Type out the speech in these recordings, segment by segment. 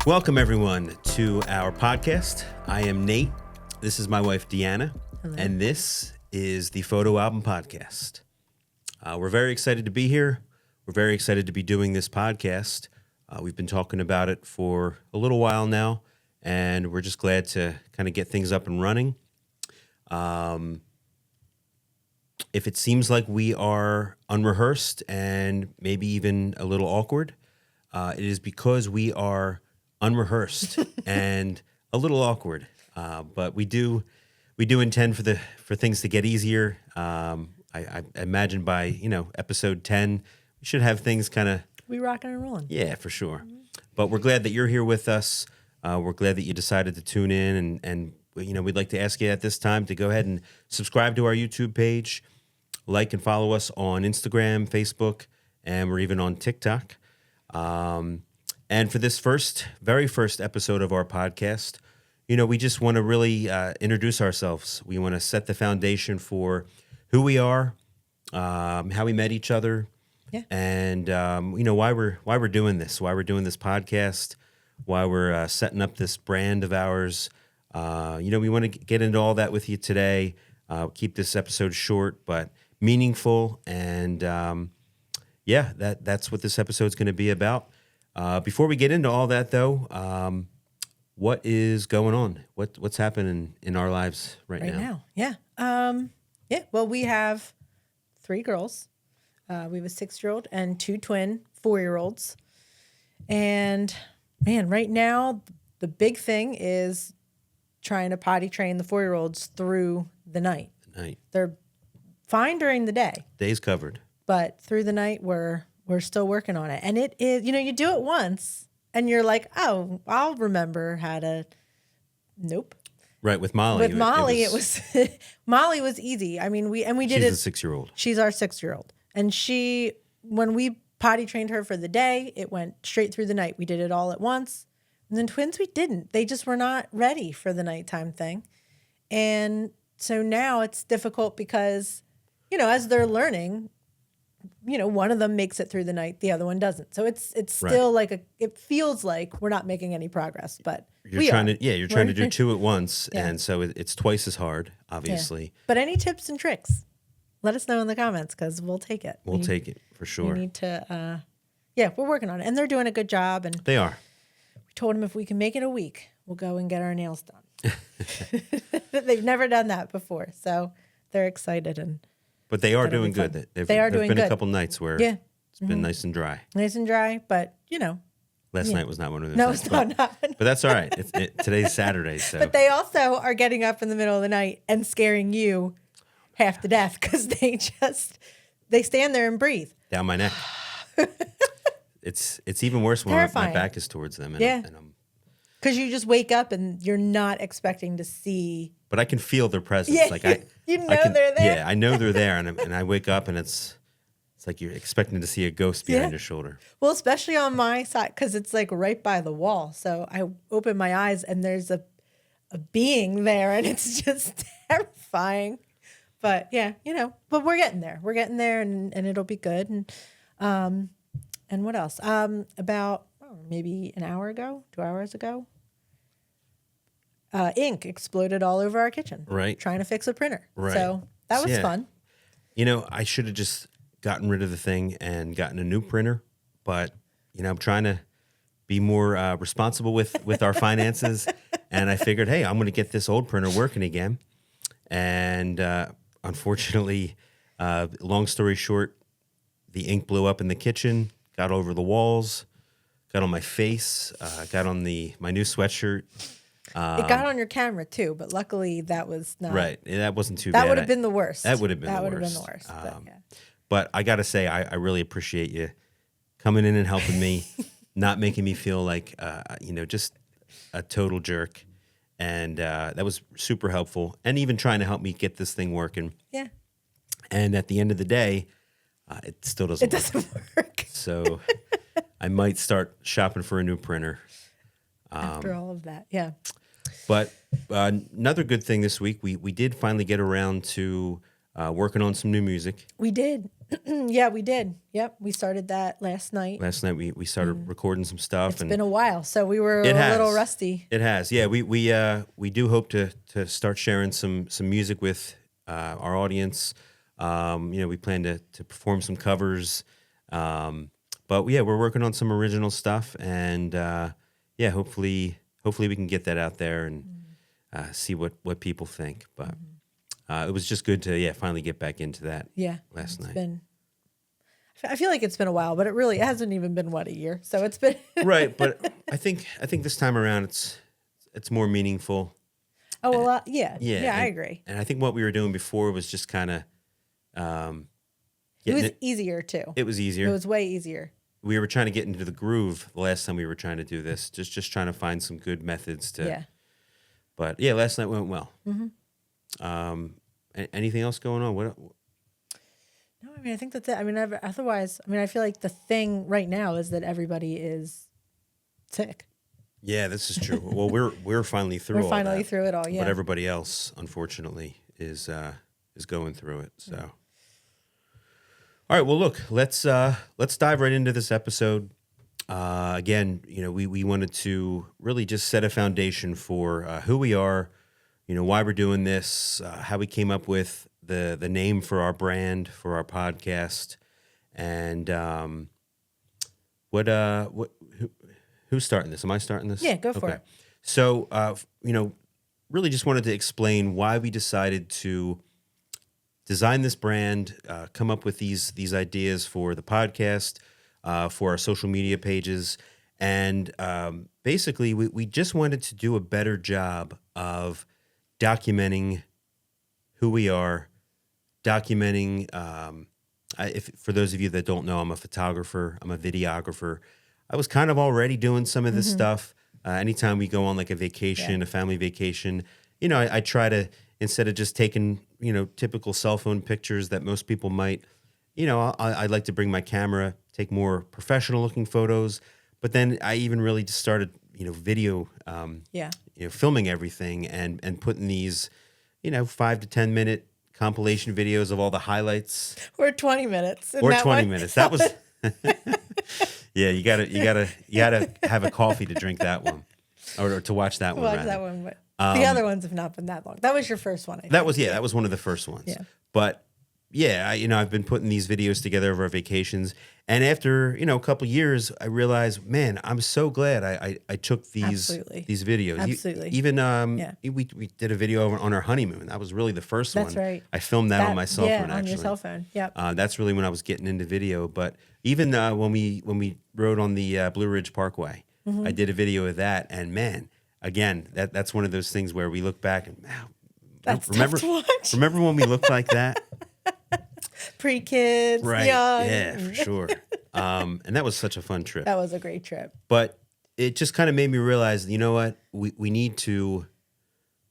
Welcome, everyone, to our podcast. I am Nate. This is my wife, Deanna. Hello. And this is the Photo Album Podcast. We're very excited to be here. We're very excited to be doing this podcast. We've been talking about it for a little while now, and we're just glad to kind of get things up and running. If it seems like we are unrehearsed and maybe even a little awkward, it is because we are unrehearsed and a little awkward. But we do intend for things to get easier. I imagine by episode 10, we should have things kind of We rocking and rolling. Yeah, for sure. But we're glad that you're here with us. We're glad that you decided to tune in, and we'd like to ask you at this time to go ahead and subscribe to our YouTube page, like and follow us on Instagram, Facebook, and we're even on TikTok. And for this very first episode of our podcast, we just want to really introduce ourselves. We want to set the foundation for who we are, how we met each other, and why we're doing this, why we're doing this podcast, why we're setting up this brand of ours. We want to get into all that with you today. Keep this episode short but meaningful, and that's what this episode's going to be about. Before we get into all that, though, what is going on? What's happening in our lives right now? Yeah. Well, we have 3 girls. We have a 6-year-old and 2 twin 4-year-olds. And man, right now the big thing is trying to potty train the 4-year-olds through the night. They're fine during the day. Days covered. But through the night we're still working on it. And it is, you do it once and you're like, oh, I'll remember how to. Nope. Right, with Molly. It was Molly was easy. I mean, we did it. She's a 6-year-old. She's our 6-year-old. And when we potty trained her for the day, it went straight through the night. We did it all at once. And then twins, we didn't. They just were not ready for the nighttime thing. And so now it's difficult because, as they're learning, one of them makes it through the night, the other one doesn't. So it's still right. It feels like we're not making any progress, but you're trying to do 2 at once. Yeah. And so it's twice as hard, obviously. Yeah. But any tips and tricks, let us know in the comments because we'll take it. We'll take it for sure. We need to, we're working on it. And they're doing a good job. And they are. We told them if we can make it a week, we'll go and get our nails done. They've never done that before. So they're excited. But they are doing good. They are doing good. There's been a couple nights where it's been nice and dry. Nice and dry, but Last night was not one of those. No, nights, it's not. But that's all right. Today's Saturday, so. But they also are getting up in the middle of the night and scaring you half to death because they stand there and breathe down my neck. It's even worse when my back is towards them. And because you just wake up and you're not expecting to see. But I can feel their presence. Yeah, like they're there. Yeah, I know they're there, and I wake up and it's like you're expecting to see a ghost behind your shoulder. Well, especially on my side because it's like right by the wall. So I open my eyes and there's a being there, and it's just terrifying. But but we're getting there. We're getting there, and it'll be good. And what else? About maybe an hour ago, 2 hours ago, ink exploded all over our kitchen. Right. Trying to fix a printer. Right. So that was fun. I should have just gotten rid of the thing and gotten a new printer. But, I'm trying to be more responsible with our finances. And I figured, hey, I'm going to get this old printer working again. And unfortunately, long story short, the ink blew up in the kitchen, got over the walls, got on my face, got on my new sweatshirt. It got on your camera too, but luckily that was not. Right. That wasn't too bad. That would have been the worst. That would have been the worst. But I got to say, I really appreciate you coming in and helping me, not making me feel like, just a total jerk. And that was super helpful. And even trying to help me get this thing working. Yeah. And at the end of the day, it still doesn't work. It doesn't work. So I might start shopping for a new printer. After all of that, yeah. But another good thing this week, we did finally get around to working on some new music. We did. Yeah, we did. Yep. We started that last night. Last night we started recording some stuff. It's been a while, so we were a little rusty. It has. Yeah, we do hope to start sharing some music with our audience. We plan to perform some covers. But yeah, we're working on some original stuff, and hopefully we can get that out there and see what people think. But it was just good to finally get back into that. Yeah, last night. I feel like it's been a while, but it hasn't even been a year. So it's been right. But I think this time around it's more meaningful. Oh well, yeah, I agree. And I think what we were doing before was just kind of. It was easier too. It was easier. It was way easier. We were trying to get into the groove the last time we were trying to do this. Just trying to find some good methods to. Yeah. But yeah, last night went well. Mm-hmm. Anything else going on? What? No, I mean, I think that's it. I mean, otherwise, I feel like the thing right now is that everybody is sick. Yeah, this is true. Well, we're finally through. We're finally through it all. Yeah. But everybody else, unfortunately, is going through it. So. Yeah. All right. Well, look. Let's dive right into this episode. Again, we wanted to really just set a foundation for who we are, why we're doing this, how we came up with the name for our brand, for our podcast, and who's starting this? Am I starting this? Yeah, go for it. So, really just wanted to explain why we decided to design this brand, come up with these ideas for the podcast, for our social media pages. And basically, we just wanted to do a better job of documenting who we are, documenting, for those of you that don't know, I'm a photographer, I'm a videographer. I was kind of already doing some of this stuff. Anytime we go on like a vacation, a family vacation, I try to, instead of just taking, typical cell phone pictures that most people might, I like to bring my camera, take more professional looking photos. But then I even really just started, video, filming everything and putting these, 5 to 10 minute compilation videos of all the highlights. Or 20 minutes. Or 20 minutes. That was, yeah, you gotta have a coffee to drink that one, or to watch that one. Watch that one, but the other ones have not been that long. That was your first one. I think. That was one of the first ones. Yeah. But yeah, I've been putting these videos together over our vacations, and after a couple years, I realized, man, I'm so glad I took these videos. Absolutely. Even we did a video on our honeymoon. That was really the first one. That's right. I filmed that on my cell phone. Yeah, actually. on your cell phone. Yep. That's really when I was getting into video. But even when we rode on the Blue Ridge Parkway, I did a video of that, and man, again, that's one of those things where we look back and wow, that's tough to watch. Remember when we looked like that? Pre-kids, right? Young. Yeah, for sure. And that was such a fun trip. That was a great trip. But it just kind of made me realize, you know what? We need to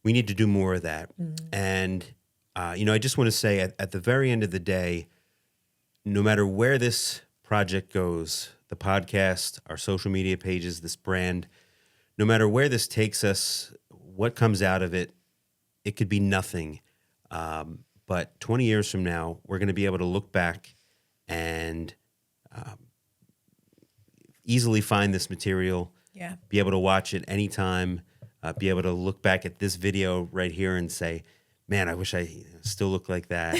do more of that. And I just want to say at the very end of the day, no matter where this project goes, the podcast, our social media pages, this brand, no matter where this takes us, what comes out of it, it could be nothing. But 20 years from now, we're going to be able to look back and easily find this material, be able to watch it anytime, be able to look back at this video right here and say, man, I wish I still looked like that.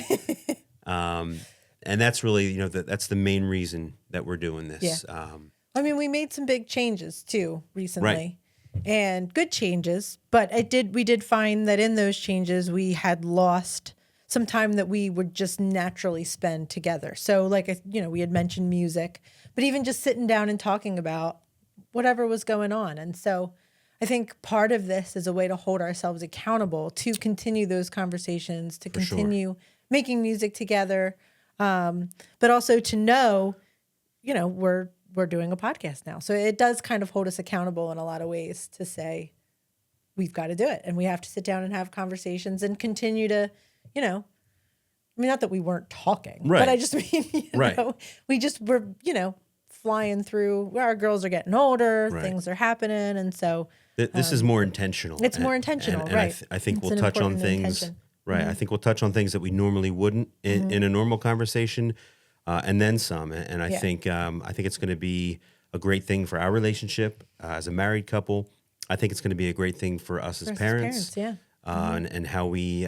And that's really, that's the main reason that we're doing this. Yeah. We made some big changes too recently. And good changes, but we did find that in those changes, we had lost some time that we would just naturally spend together. So like, we had mentioned music, but even just sitting down and talking about whatever was going on. And so I think part of this is a way to hold ourselves accountable to continue those conversations, to continue making music together. But also to know, we're doing a podcast now. So it does kind of hold us accountable in a lot of ways to say, we've got to do it. And we have to sit down and have conversations and continue to, not that we weren't talking, but I just mean, we just were, flying through. Our girls are getting older, things are happening. And so this is more intentional. It's more intentional, and right? I think we'll touch on things Right. I think we'll touch on things that we normally wouldn't in a normal conversation, and then some. And Yeah. I think it's going to be a great thing for our relationship as a married couple. I think it's going to be a great thing for us as Versus parents. yeah. And how we,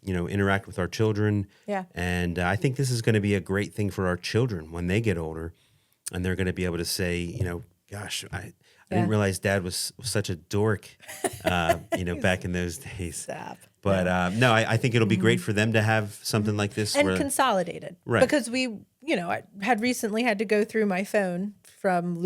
interact with our children. Yeah. And I think this is going to be a great thing for our children when they get older, and they're going to be able to say, gosh, I didn't realize Dad was such a dork, back in those days. Stop. But no, I think it'll be great for them to have something like this. And where, consolidated. Right. Because I had recently had to go through my phone from,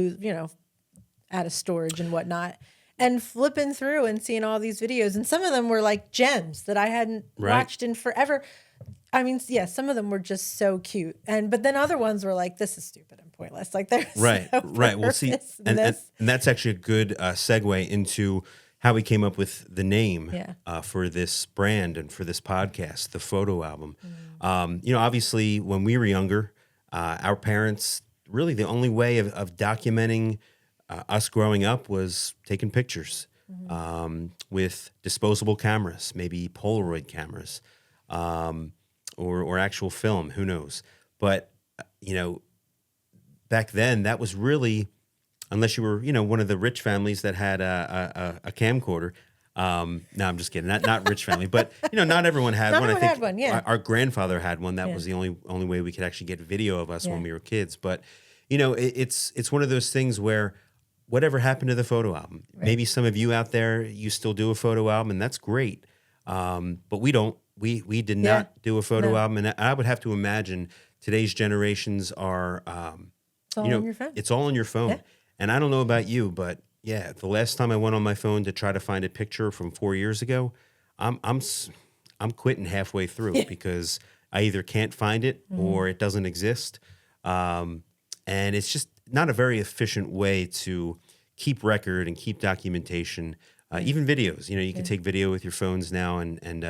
out of storage and whatnot, and flipping through and seeing all these videos. And some of them were like gems that I hadn't watched in forever. I mean, yeah, some of them were just so cute. But then other ones were like, this is stupid and pointless. Like there's right. We'll see. And that's actually a good segue into how we came up with the name for this brand and for this podcast, the photo album. Obviously, when we were younger, our parents, really the only way of documenting us growing up was taking pictures with disposable cameras, maybe Polaroid cameras, or actual film, who knows. But, back then that was really, unless you were, one of the rich families that had a camcorder. No, I'm just kidding. Not rich family, but not everyone had one. I think had one, yeah. our grandfather had one. That was the only way we could actually get video of us when we were kids. But it's one of those things where whatever happened to the photo album? Right. Maybe some of you out there, you still do a photo album, and that's great. But we don't. We did not do a photo album, and I would have to imagine today's generations are. It's all on your phone. It's all on your phone. Yeah. And I don't know about you, but yeah, the last time I went on my phone to try to find a picture from 4 years ago, I'm quitting halfway through because I either can't find it or it doesn't exist, and it's just not a very efficient way to keep record and keep documentation. Even videos, you can take video with your phones now, and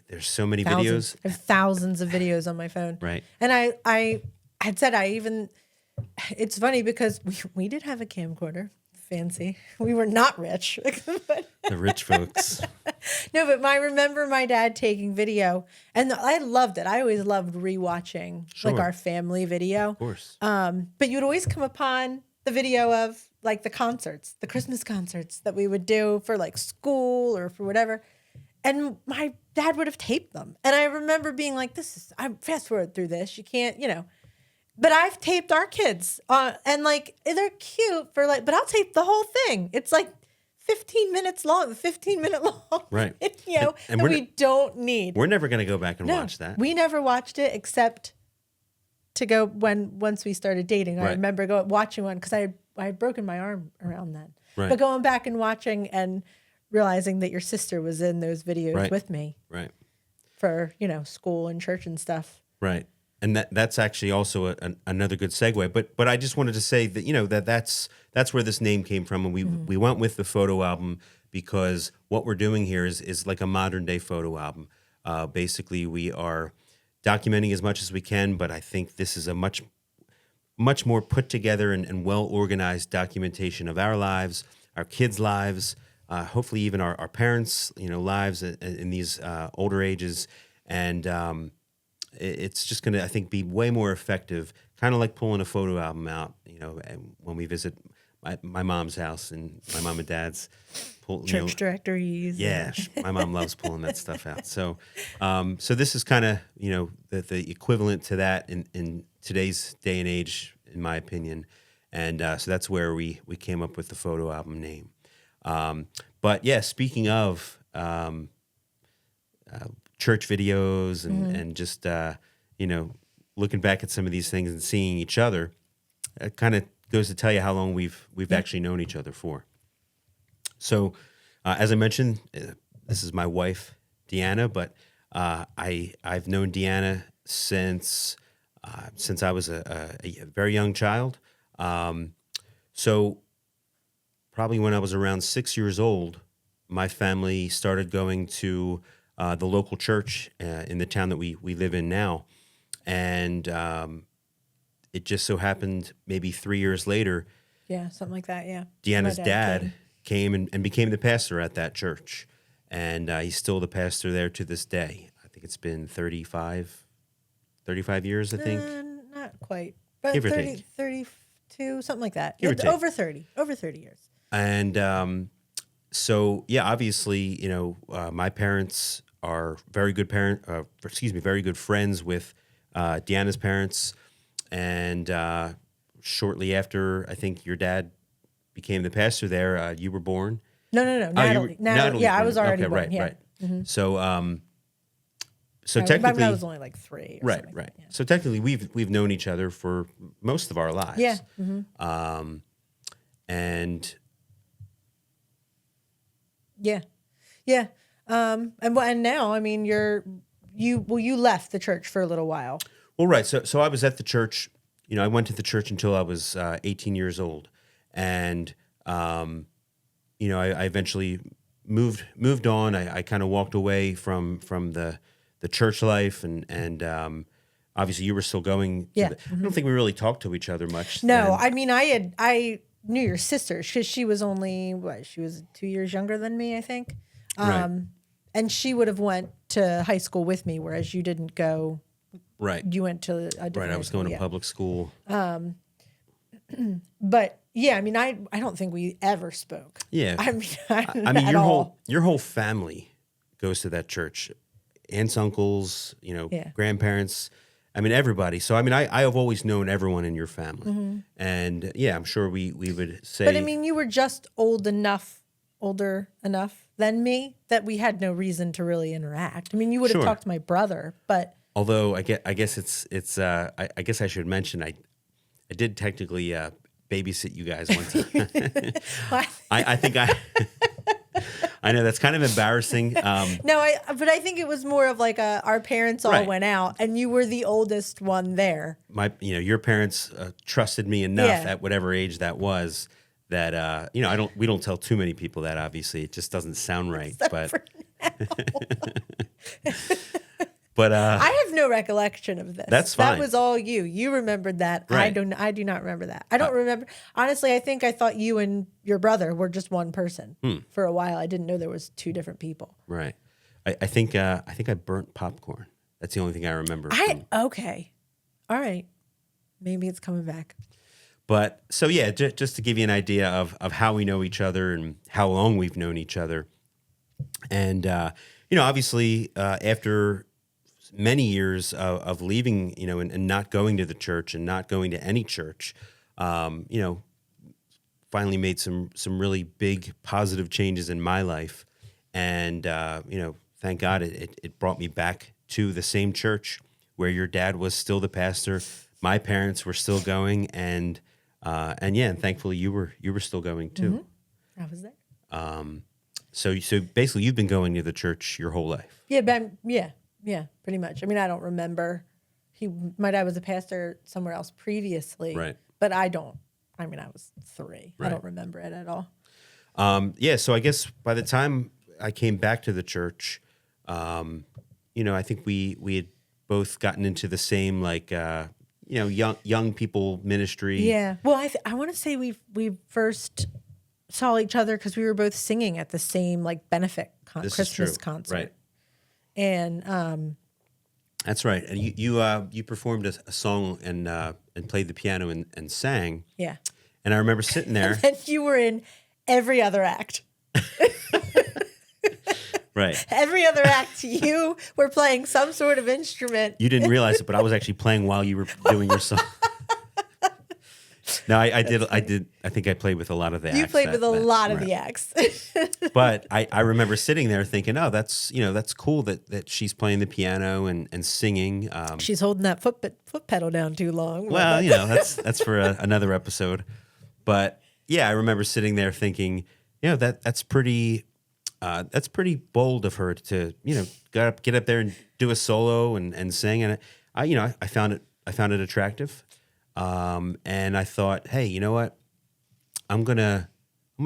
there's so many videos. I have thousands of videos on my phone. Right. And I had said it's funny because we did have a camcorder. Fancy. We were not rich. The rich folks. No, but I remember my dad taking video, and I loved it. I always loved rewatching like our family video. Of course. But you'd always come upon the video of like the concerts, the Christmas concerts that we would do for like school or for whatever. And my dad would have taped them. And I remember being like, I'm fast forward through this. You can't, But I've taped our kids, and like they're cute but I'll tape the whole thing. It's like 15-minute long, right? And we don't need. We're never going to go back and watch that. We never watched it except to go once we started dating. I remember watching one because I had broken my arm around then. Right. But going back and watching and realizing that your sister was in those videos with me, right? For school and church and stuff, right. And that's actually also another good segue. But I just wanted to say that that's where this name came from, and we went with the photo album because what we're doing here is like a modern day photo album. Basically, we are documenting as much as we can, but I think this is a much more put together and well organized documentation of our lives, our kids' lives, hopefully even our parents' lives in these older ages, and. It's just going to, I think, be way more effective, kind of like pulling a photo album out, when we visit my mom's house and my mom and dad's. Church directories. Yeah, my mom loves pulling that stuff out. So this is kind of, the equivalent to that in today's day and age, in my opinion. And so that's where we came up with the photo album name. But yeah, speaking of church videos and just looking back at some of these things and seeing each other, it kind of goes to tell you how long we've actually known each other for. So as I mentioned, this is my wife Deanna, but I've known Deanna since I was a very young child. So probably when I was around 6 years old, my family started going to the local church in the town that we live in now. And it just so happened maybe 3 years later. Yeah, something like that, yeah. Deanna's dad came and became the pastor at that church. and he's still the pastor there to this day. I think it's been 35 years, I think. Not quite, but Give or 30, take. 32, something like that. Give or take. Over 30 years. And so, yeah, obviously, my parents are very good very good friends with Deanna's parents. And shortly after, I think your dad became the pastor there, you were born. No, Natalie. Natalie. Yeah, I was already okay, born. right, Yeah. right. So, so My technically, dad was only like 3. Or right, something. right. So technically, we've known each other for most of our lives. Yeah. And Yeah. Yeah. And now, I mean, you left the church for a little while. well, right. So I was at the church. I went to the church until I was 18 years old, and I eventually moved on. I kind of walked away from the church life, and obviously you were still going. Yeah. I don't think we really talked to each other much. No, then. I mean, I knew your sister because she was only she was 2 years younger than me, I think. Right. And she would have went to high school with me, whereas you didn't go. Right. You went to a different Right. I high was school, going to yeah. public school. But yeah, I mean, I don't think we ever spoke. Yeah. I mean, I mean, at your all. whole family goes to that church. Aunts, uncles, Yeah. grandparents. I mean, everybody. So I mean, I have always known everyone in your family, and yeah, I'm sure we would say. But I mean, you were just older enough than me that we had no reason to really interact. I mean, you would have Sure. talked to my brother, but although I guess it's I guess I should mention I did technically babysit you guys one time. I think I know that's kind of embarrassing. but I think it was more of like our parents all Right. went out, and you were the oldest one there. Your parents trusted me enough Yeah. at whatever age that was that we don't tell too many people that. Obviously, it just doesn't sound right. But but I have no recollection of this. That's fine. That was all you. You remembered that. Right. I do not remember that. I don't remember. Honestly, I think I thought you and your brother were just one person for a while. I didn't know there was 2 different people. right, I think I burnt popcorn. That's the only thing I remember. Okay. All right. Maybe it's coming back. But so yeah, just to give you an idea of how we know each other and how long we've known each other, and obviously after many years of leaving, and not going to the church and not going to any church, finally made some really big positive changes in my life, and thank God it brought me back to the same church where your dad was still the pastor, my parents were still going, and thankfully you were still going too. I was there. So basically you've been going to the church your whole life. Yeah, pretty much. I mean, I don't remember. My dad was a pastor somewhere else previously, Right. But I don't. I mean, I was 3. Right. I don't remember it at all. So I guess by the time I came back to the church, I think we had both gotten into the same young people ministry. Yeah. Well, I want to say we first saw each other because we were both singing at the same benefit This is Christmas true. concert. Right. And That's right. And you performed a song and played the piano and sang. yeah. And I remember sitting there. And you were in every other act. Right. Every other act, you were playing some sort of instrument. You didn't realize it, but I was actually playing while you were doing your song. No, I did. I think I played with a lot of the acts. You played with a lot of right. the acts. But I remember sitting there thinking, oh, that's cool that she's playing the piano and singing. She's holding that foot pedal down too long. Well, that's for another episode. But yeah, I remember sitting there thinking, that's pretty bold of her to get up there and do a solo and sing. And I found it attractive. And I thought, hey, you know what? I'm gonna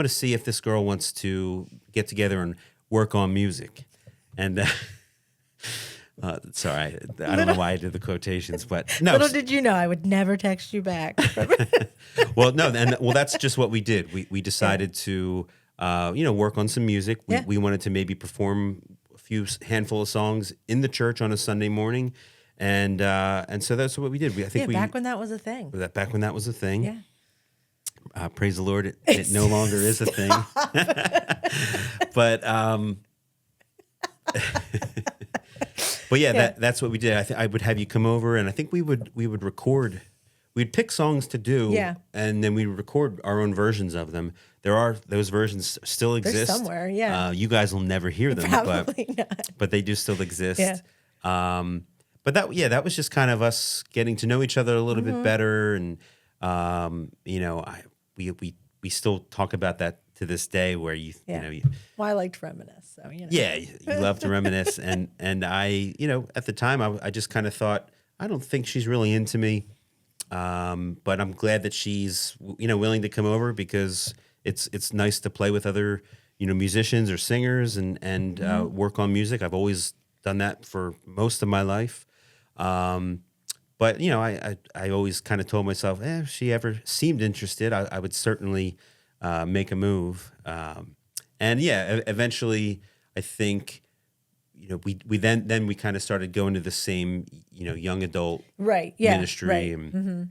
see if this girl wants to get together and work on music. And sorry, I don't know why I did the quotations, but no. Little did you know, I would never text you back. Well, no, that's just what we did. We decided to work on some music. Yeah. We wanted to maybe perform a handful of songs in the church on a Sunday morning, and so that's what we did. I think back when that was a thing. back when that was a thing. Yeah. Praise the Lord, it no longer is a thing. But but yeah, that's what we did. I would have you come over, and I think we would record. We'd pick songs to do, Yeah. and then we would record our own versions of them. Those versions still exist somewhere, yeah. You guys will never hear them, Probably not. but they do still exist. Yeah. But that was just kind of us getting to know each other a little Mm-hmm. bit better, and we still talk about that to this day, where you know. Well, I liked reminisce, so Yeah, you love to reminisce, and I, at the time, I just kind of thought, I don't think she's really into me, but I'm glad that she's willing to come over, because it's nice to play with other musicians or singers and work on music. I've always done that for most of my life, but I always kind of told myself, if she ever seemed interested, I would certainly make a move. And eventually, I think, we then we kind of started going to the same, young adult right. Yeah. ministry. Right. And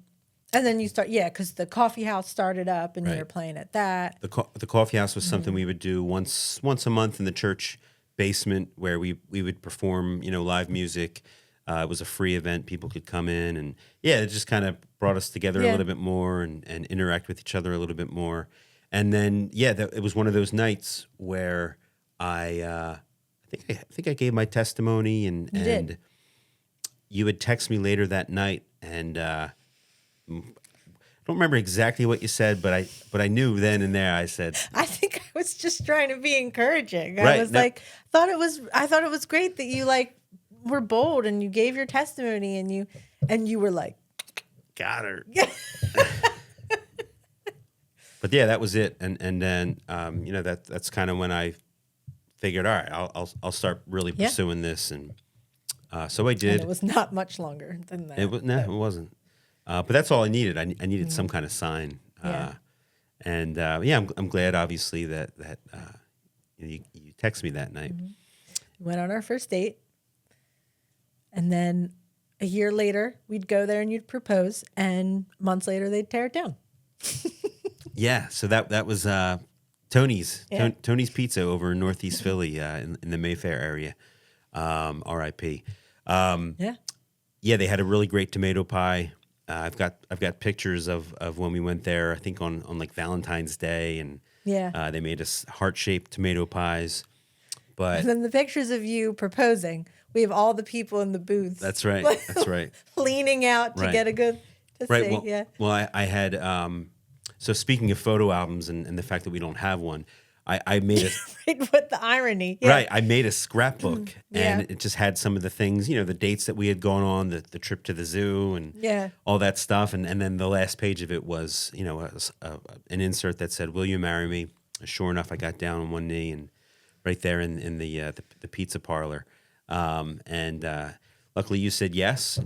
And then you start, because the coffee house started up, and you Right. were playing at that. the coffee house was something we would do once a month in the church basement, where we would perform, live music. It was a free event; people could come in, and it just kind of brought us together a Yeah. little bit more and interact with each other a little bit more. And then it was one of those nights where I think I gave my testimony, and You did. you would text me later that night, and I don't remember exactly what you said, but I knew then and there. I said, I think I was just trying to be encouraging. I Right. was No. I thought it was great that you were bold and you gave your testimony, and you were like, got her. But that was it, and then that's kind of when I figured, all right, I'll start really Yeah. pursuing this, and so I and did. it was not much longer than that. It wasn't. But that's all I needed. I needed some kind of sign. Yeah. And I'm glad, obviously, that you texted me that night. We went on our first date, and then a year later, we'd go there and you'd propose, and months later, they'd tear it down. Yeah. So that was Tony's Yeah. Tony's Pizza over in Northeast Philly, in the Mayfair area. R.I.P. Yeah. Yeah, they had a really great tomato pie. I've got pictures of when we went there. I think on like Valentine's Day, and Yeah. they made us heart-shaped tomato pies. But And then the pictures of you proposing, we have all the people in the booths. that's right. That's right. Leaning out to Right. get a good to Right. see. Well, Yeah. well, I had. So speaking of photo albums and the fact that we don't have one, I made a Right with the irony. Yeah. right. I made a scrapbook, Yeah. and it just had some of the things, the dates that we had gone on, the trip to the zoo, and Yeah. all that stuff. And then the last page of it was, an insert that said, "Will you marry me?" Sure enough, I got down on one knee, and right there in the pizza parlor. And luckily, you said yes.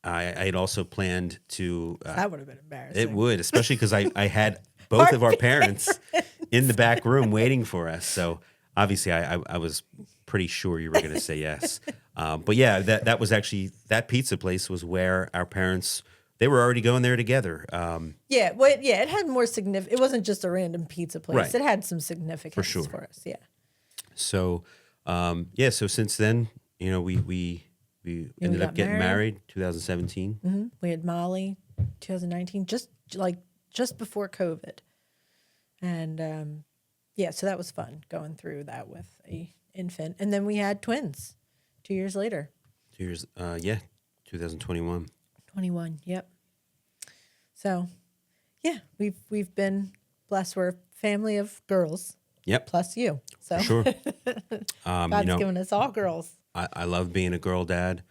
I had also planned to. That would have been embarrassing. It would, especially because I had both of our parents in the back room waiting for us. So obviously, I was pretty sure you were going to say yes. But yeah, that was actually, that pizza place was where our parents, they were already going there together. Yeah. Well, yeah, it had more significant. It wasn't just a random pizza place. Right. It had some significance sure. for us. Yeah. So so since then, we ended up got getting married. married 2017. Hmm. We had Molly, 2019, just before COVID, and so that was fun going through that with a infant, and then we had twins 2 years later. 2 years, 2021. 21. Yep. So, yeah, we've been blessed. We're a family of girls Yep, plus you. So sure. God's given us all girls. I love being a girl dad.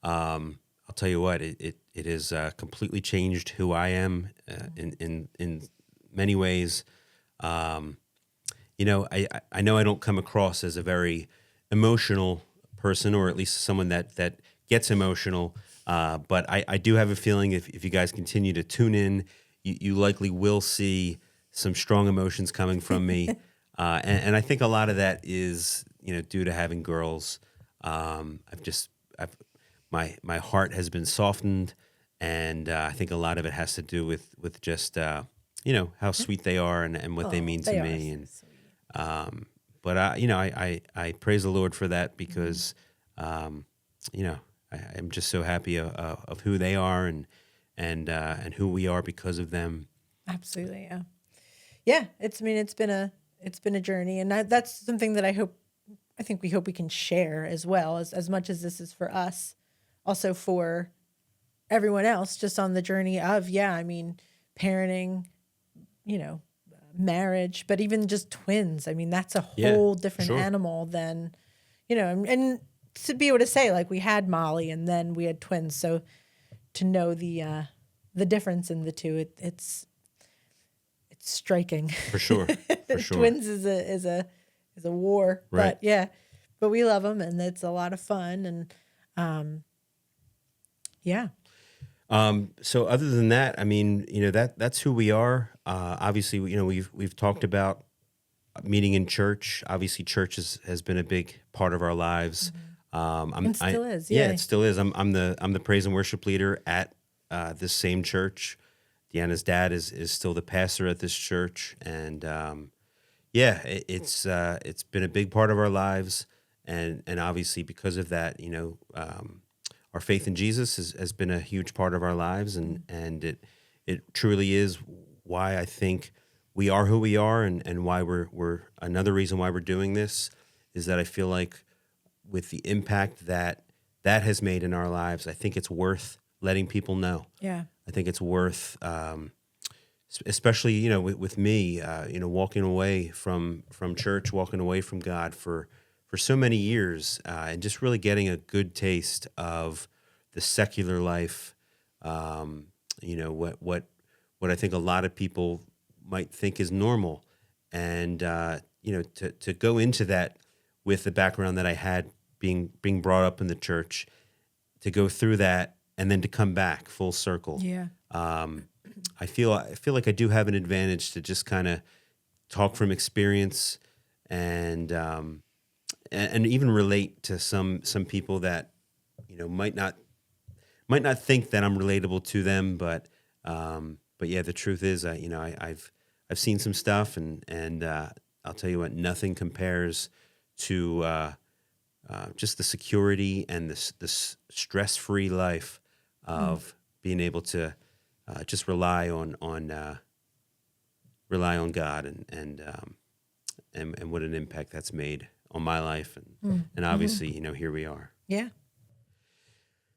I'll tell you what, it has completely changed who I am in many ways. I know I don't come across as a very emotional person, or at least someone that gets emotional. But I do have a feeling if you guys continue to tune in, you likely will see some strong emotions coming from me. And I think a lot of that is, due to having girls. I've my heart has been softened, and I think a lot of it has to do with just how sweet they are and what they Oh, mean to they are me. so And sweet. but I praise the Lord for that because um, I'm just so happy of who they are and who we are because of them. Absolutely, yeah. Yeah, I mean, it's been a journey, and that's something that I think we hope we can share as well, as much as this is for us, also for everyone else, just on the journey of, yeah, I mean, parenting, you know, marriage, but even just twins. I mean, that's a Yeah, whole different sure. animal than, and to be able to say, like, we had Molly and then we had twins, so to know the difference in the two, it's striking. For sure. For sure. Twins is a war, Right. but yeah, but we love them and it's a lot of fun and yeah, So other than that, I mean, that's who we are. Obviously, we've talked about meeting in church. Obviously, church has been a big part of our lives. and still is, Yeah, yeah, it still is. I'm the praise and worship leader at this same church. Deanna's dad is still the pastor at this church, and yeah, it's been a big part of our lives, and obviously because of that, our faith in Jesus has been a huge part of our lives, and it truly is why I think we are who we are, and why we're another reason why we're doing this is that I feel like with the impact that has made in our lives, I think it's worth letting people know. yeah, I think it's worth, especially with me, walking away from church, walking away from God for so many years, and just really getting a good taste of the secular life. What I think a lot of people might think is normal, and to go into that with the background that I had being brought up in the church, to go through that and then to come back full circle. yeah, I feel like I do have an advantage to just kind of talk from experience and and even relate to some people that might not think that I'm relatable to them, but yeah, the truth is, I've seen some stuff, and I'll tell you what, nothing compares to just the security and this stress free life of being able to just rely on God, and what an impact that's made on my life, and obviously here we are. yeah.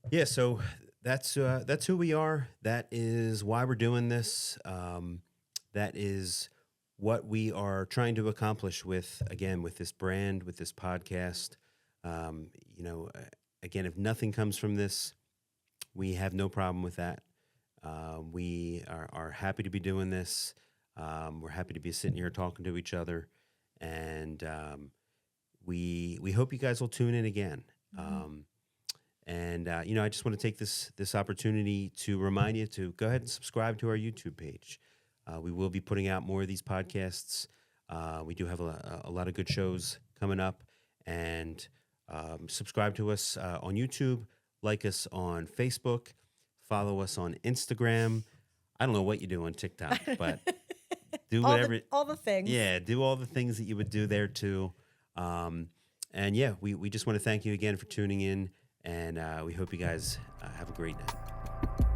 Yeah, so that's who we are. That is why we're doing this. That is what we are trying to accomplish with this brand, with this podcast. Um, you know, uh, Again, if nothing comes from this, we have no problem with that. We are happy to be doing this. We're happy to be sitting here talking to each other, and we hope you guys will tune in again. And I just want to take this opportunity to remind you to go ahead and subscribe to our YouTube page. We will be putting out more of these podcasts. We do have a lot of good shows coming up, and subscribe to us on YouTube, like us on Facebook, follow us on Instagram. I don't know what you do on TikTok, but do whatever. All the things. Yeah, do all the things that you would do there too. And yeah, we just want to thank you again for tuning in, and we hope you guys have a great night.